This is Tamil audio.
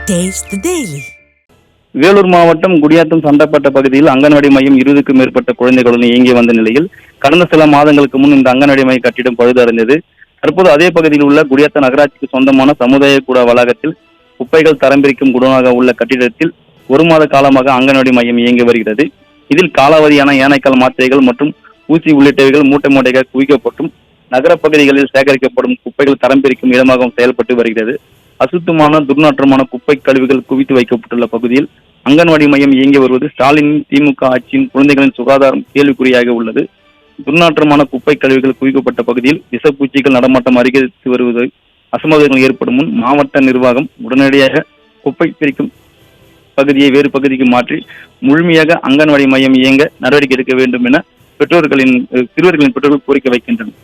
Taste the Daily. வேலூர் மாவட்டம் குடியாத்தம் சண்டப்பட்ட பகுதியில் அங்கன்வாடி மையம் 20க்கும் மேற்பட்ட குழந்தைகளுடன் இயங்கி வந்த நிலையில் கடந்த சில மாதங்களுக்கு முன் இந்த அங்கன்வாடி மைய கட்டிடம் பழுதடைந்தது. தற்போது அதே பகுதியில் உள்ள குடியாத்தம் நகராட்சிக்கு சொந்தமான சமுதாய கூட வளாகத்தில் குப்பைகள் தரம் பிரிக்கும் குடோனாக உள்ள கட்டிடத்தில் 1 மாத காலமாக அங்கன்வாடி மையம் இயங்கி வருகிறது. இதில் காலாவதியான ஏனைக்கால் மாத்திரைகள் மற்றும் ஊசி உள்ளிட்டவைகள் மூட்டை மூட்டைகள் குவிக்கப்பட்டும் நகர பகுதிகளில் சேகரிக்கப்படும் குப்பைகள் தரம் பிரிக்கும் இடமாகவும் செயல்பட்டு வருகிறது. அசுத்தமான துர்நாற்றமான குப்பை கழிவுகள் குவித்து வைக்கப்பட்டுள்ள பகுதியில் அங்கன்வாடி மையம் இயங்கி வருவது ஸ்டாலின் திமுக ஆட்சியின் குழந்தைகளின் சுகாதாரம் கேள்விக்குறியாக உள்ளது. துர்நாற்றமான குப்பை கழிவுகள் குவிக்கப்பட்ட பகுதியில் விஷப்பூச்சிகள் நடமாட்டம் அதிகரித்து வருவது அசம்பாவிதங்கள் ஏற்படும் முன் மாவட்ட நிர்வாகம் உடனடியாக குப்பை பிரிக்கும் பகுதியை வேறு பகுதிக்கு மாற்றி முழுமையாக அங்கன்வாடி மையம் இயங்க நடவடிக்கை எடுக்க வேண்டும் என சிறுவர்களின் பெற்றோர்கள் கோரிக்கை வைக்கின்றனர்.